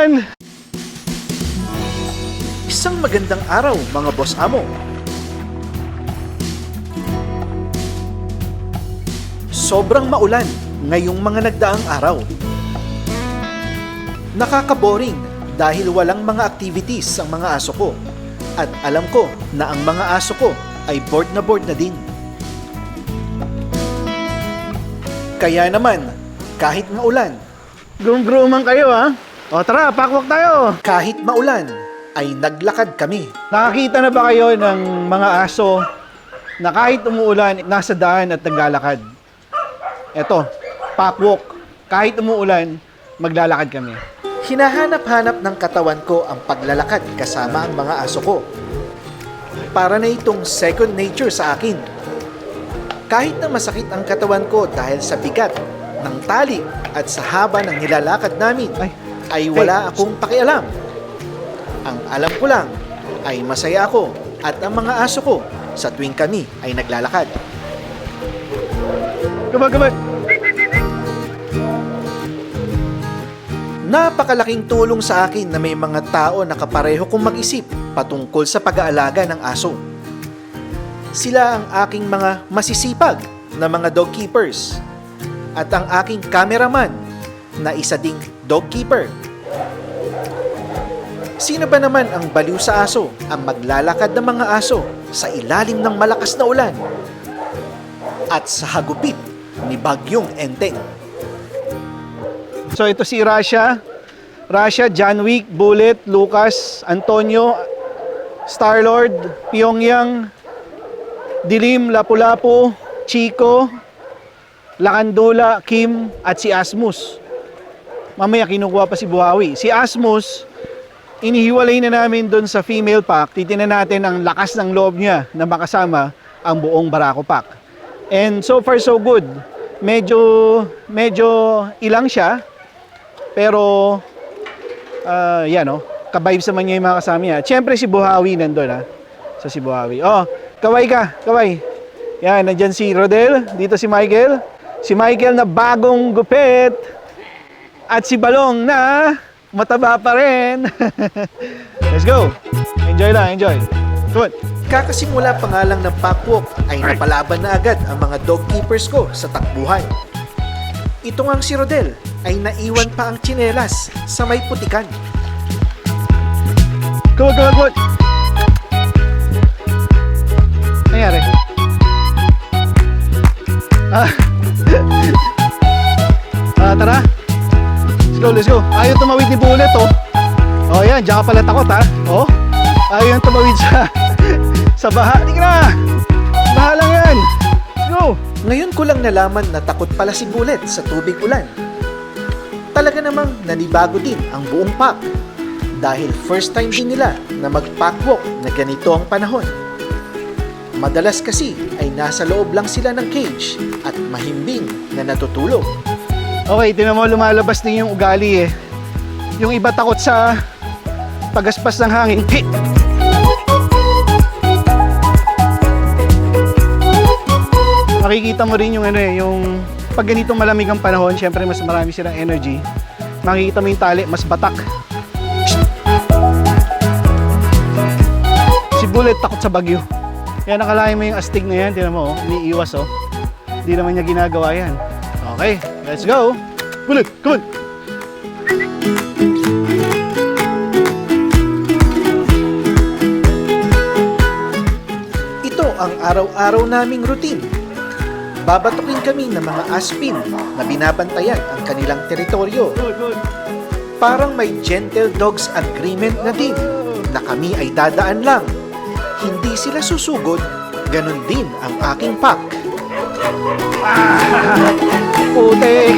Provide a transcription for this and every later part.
everyone! Isang magandang araw mga boss amo. Sobrang maulan ngayong mga nagdaang araw. Nakaka-boring dahil walang mga activities ang mga aso ko. At alam ko na ang mga aso ko ay bored na din. Kaya naman, kahit maulan, Groom-grooman kayo ha? O tara, pakwalk tayo! kahit maulan, ay naglakad kami. Nakakita na ba kayo ng mga aso na kahit umuulan, nasa daan at naglalakad? Eto, pakwalk. Kahit umuulan, maglalakad kami. Hinahanap-hanap ng katawan ko ang paglalakad kasama ang mga aso ko. Para na itong second nature sa akin. Kahit na masakit ang katawan ko dahil sa bigat ng tali at sa haba ng nilalakad namin, ay wala akong pakialam. Ang alam ko lang ay masaya ako at ang mga aso ko sa tuwing kami ay naglalakad. Come on! Napakalaking tulong sa akin na may mga tao na kapareho kong mag-isip patungkol sa pag-aalaga ng aso. Sila ang aking mga masisipag na mga dog keepers at ang aking cameraman na isa ding dog keeper. Sino ba naman ang baliw sa aso ang maglalakad ng mga aso sa ilalim ng malakas na ulan at sa hagupit ni Bagyong Enteng? So ito si Rasha, John Wick, Bullet, Lucas, Antonio, Starlord, Pyongyang, Dilim, Lapu-Lapu, Chico, Lakandula, Kim, at si Asmus. Mamaya kinukuha pa si Buhawi. Si Asmus, inihiwalay na namin doon sa female pack. Titingnan natin ang lakas ng loob niya na makasama ang buong Barako pack. And so far so good. Medyo ilang siya. Pero, yan o. Ka-vibes naman niya yung mga kasama niya. Siyempre si Buhawi nandun ha. So si Buhawi. Oh, kaway ka. Kaway. Yan, nandyan si Rodel. Dito si Michael. Si Michael na bagong gupit. At si Balong na mataba pa rin. Let's go. Enjoy lang, enjoy. Come on. Kakasimula pa nga lang ng packwalk ay napalaban na agad ang mga dog keepers ko sa takbuhan. Ito ngang si Rodel ay naiwan pa ang tsinelas sa may putikan. Come on. Nangyari? Tara. Let's go. Ayaw tumawid ni Bullet, oh. Oh, yan. Diyan ka pala takot, ha? Oh. Ayaw tumawid sa baha. Tingnan na. Baha lang yan. Let's go. Ngayon ko lang nalaman na takot pala si Bullet sa tubig ulan. Talaga namang nanibago din ang buong pack. Dahil first time din nila na mag-packwalk na ganito ang panahon. Madalas kasi ay nasa loob lang sila ng cage at mahimbing na natutulog. Okay, tinan mo, lumalabas din yung ugali eh. Yung iba takot sa pagaspas ng hangin. Makikita mo rin yung yung pag ganitong malamig ang panahon, syempre mas marami silang energy. Makikita mo yung tali, mas batak. Si Bullet takot sa bagyo. Yan, nakalain mo yung astig na yan, tinan mo, umiiwas oh. Hindi naman niya ginagawa yan. Okay, let's go. Bullet, come on. Ito ang araw-araw naming routine. Babatukin kami ng mga aspin na binabantayan ang kanilang teritoryo. Parang may gentle dogs agreement na din na kami ay dadaan lang. Hindi sila susugod, ganun din ang aking pack. Putik!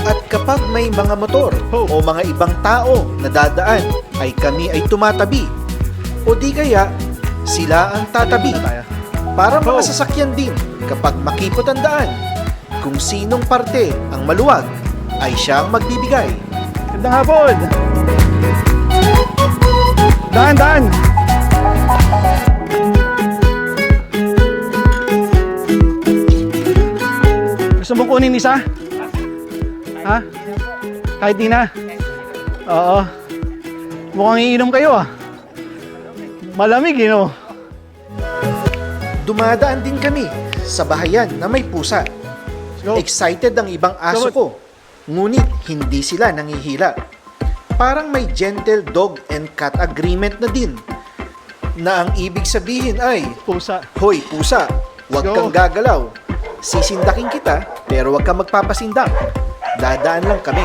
At kapag may mga motor o mga ibang tao na dadaan, ay kami ay tumatabi. O di kaya, sila ang tatabi. Para mga sasakyan din kapag makipot ang daan. Kung sinong parte ang maluwag, ay siyang magbibigay. Gandang hapon! Daan! Gusto mo kunin isa? Ha? Kahit di na? Oo. Mukhang iinom kayo ah. Malamig no? Dumadaan din kami sa bahayan na may pusa. Go. Excited ang ibang aso ko, ngunit hindi sila nangihila. Parang may gentle dog and cat agreement na din, na ang ibig sabihin ay, Pusa. Hoy pusa, huwag Go. kang gagalaw. Sisindakin kita, pero huwag kang magpapasindak. Dadaan lang kami.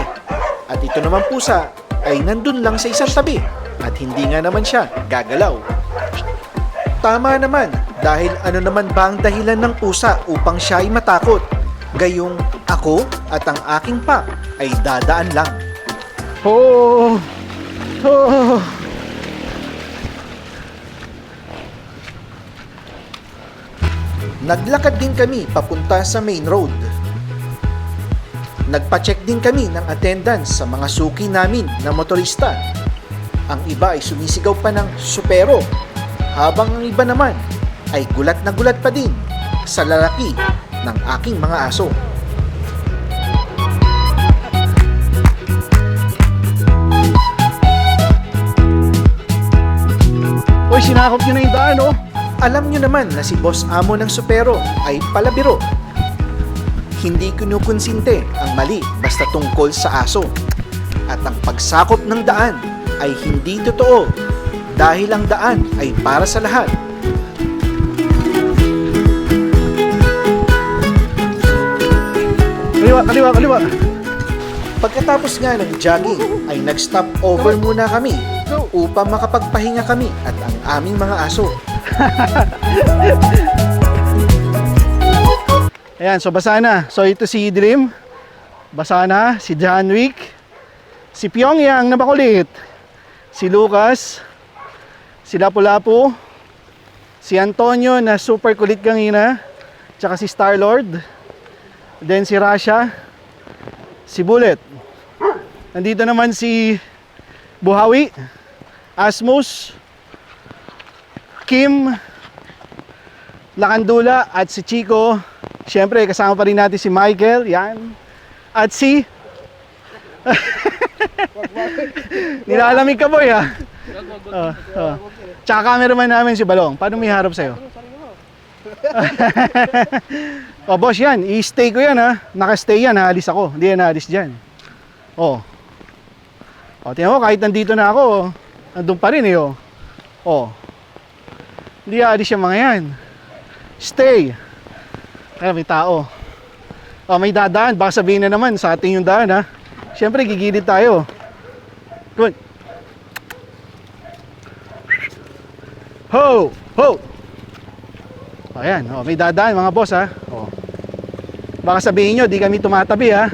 At ito naman pusa ay nandun lang sa isang tabi at hindi nga naman siya gagalaw. Tama naman, dahil ano naman ba ang dahilan ng pusa upang siya ay matakot? Gayong ako at ang aking pack ay dadaan lang. Oh. Oh. Naglakad din kami papunta sa main road. Nagpa-check din kami ng attendance sa mga suki namin na motorista. Ang iba ay sumisigaw pa ng supero, habang ang iba naman ay gulat na gulat pa din sa lalaki ng aking mga aso. Uy, sinakop nyo na yung daan oh. Alam nyo naman na si boss amo ng supero ay palabiro. Hindi kinukonsinte ang mali basta tungkol sa aso. At ang pagsakop ng daan ay hindi totoo dahil ang daan ay para sa lahat. Kaliwa, kaliwa, kaliwa. Pagkatapos nga ng jogging ay nag-stop over muna kami upang makapagpahinga kami at ang aming mga aso. Ayan, so basa na. So ito si Dream. Basa na. Si John Wick. Si Pyongyang na makulit. Si Lucas. Si Lapu-Lapu. Si Antonio na super kulit kanina. Tsaka si Star-Lord. Then si Rasha. Si Bullet. Nandito naman si Buhawi. Asmus. Kim. Lakandula at si Chico. Siyempre, kasama pa rin natin si Michael, yan. At si... Nilalamig ka boy ha. Tsaka cameraman namin si Balong. Paano may harap sa'yo? O boss yan, i-stay ko yan ha. Naka-stay yan, haalis ako. Hindi yan haalis dyan. O, tingnan mo, kahit nandito na ako, nandun pa rin eh o. Hindi haalis yung mga yan. Stay. Kaya may tao. May dadaan. Baka sabihin na naman sa ating yung daan ha. Siyempre gigilid tayo. Good. Ho! Ho! Ayan. May dadaan mga boss ha. Baka sabihin nyo, di kami tumatabi ha.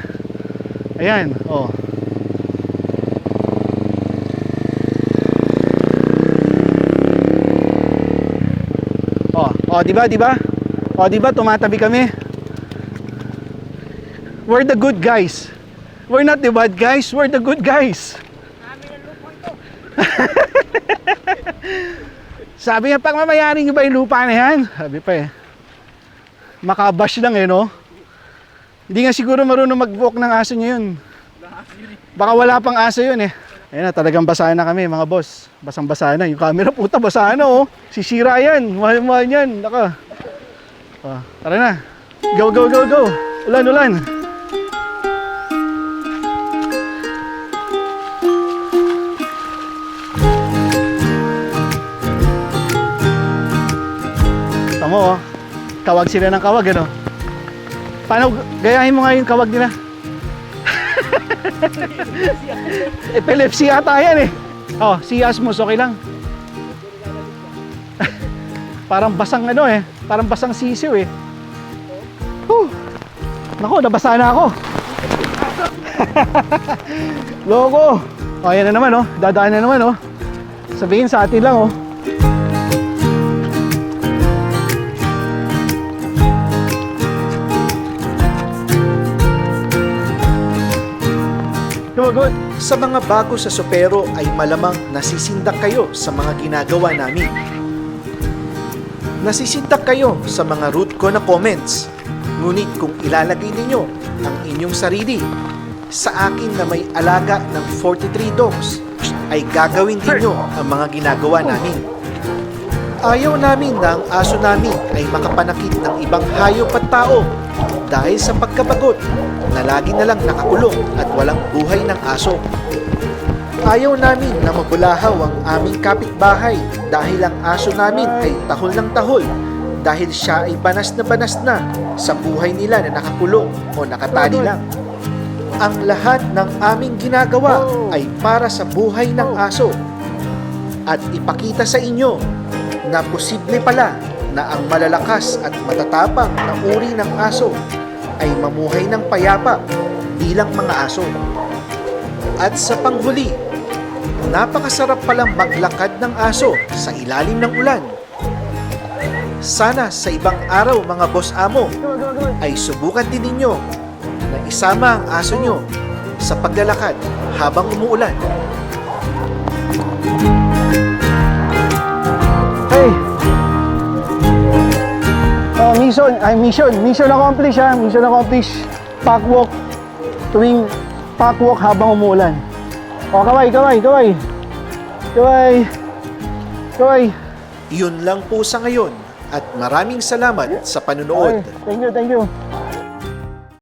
Ayan. Diba? Diba tumatabi kami? We're the good guys. We're not the bad guys, we're the good guys. Sabi niya, pagmamayarin nyo ba yung lupa na yan? Sabi pa eh. Makabash lang eh, no? Hindi nga siguro marunong mag-walk ng aso niya yun. Baka wala pang aso yun eh. Ayan na, talagang basa na kami mga boss. Basang-basa na. Yung camera puta, basa na oh. Sisira yan. Mahal-mahal yan. Naka. Tara na. Go, go, go, go. Ulan, ulan. Tamo oh. Kawag sila ng kawag ano. Paano, gayahin mo nga yung kawag nila. Epilepsy ata yan eh. Si Asmus, okay lang. Parang basang ano eh. Parang basang sisiw eh. Naku, nabasa na ako. Loko. Ayan na naman oh. Dadaan na naman oh. Sabihin sa atin lang oh. Good. Sa mga bago sa Supero ay malamang nasisindak kayo sa mga ginagawa namin. Nasisindak kayo sa mga rude ko na comments. Ngunit kung ilalagay ninyo ang inyong sarili sa akin na may alaga ng 43 dogs, ay gagawin din nyo ang mga ginagawa namin. Ayaw namin na ang aso namin ay makapanakit ng ibang hayop at tao dahil sa pagkabagot na lagi na lang nakakulong at walang buhay ng aso. Ayaw namin na mabulahaw ang aming kapitbahay dahil ang aso namin ay tahol ng tahol dahil siya ay banas na sa buhay nila na nakakulong o nakatali lang. Ang lahat ng aming ginagawa ay para sa buhay ng aso at ipakita sa inyo na posible pala na ang malalakas at matatapang na uri ng aso ay mamuhay ng payapa bilang mga aso. At sa panghuli, napakasarap palang maglakad ng aso sa ilalim ng ulan. Sana sa ibang araw mga boss amo ay subukan din ninyo na isama ang aso nyo sa paglalakad habang umuulan. Hey! Mission accomplished ha. Mission accomplished. Packwalk tuwing packwalk habang umuulan. O, kaway. Yun lang po sa ngayon at maraming salamat sa panunood. Thank you.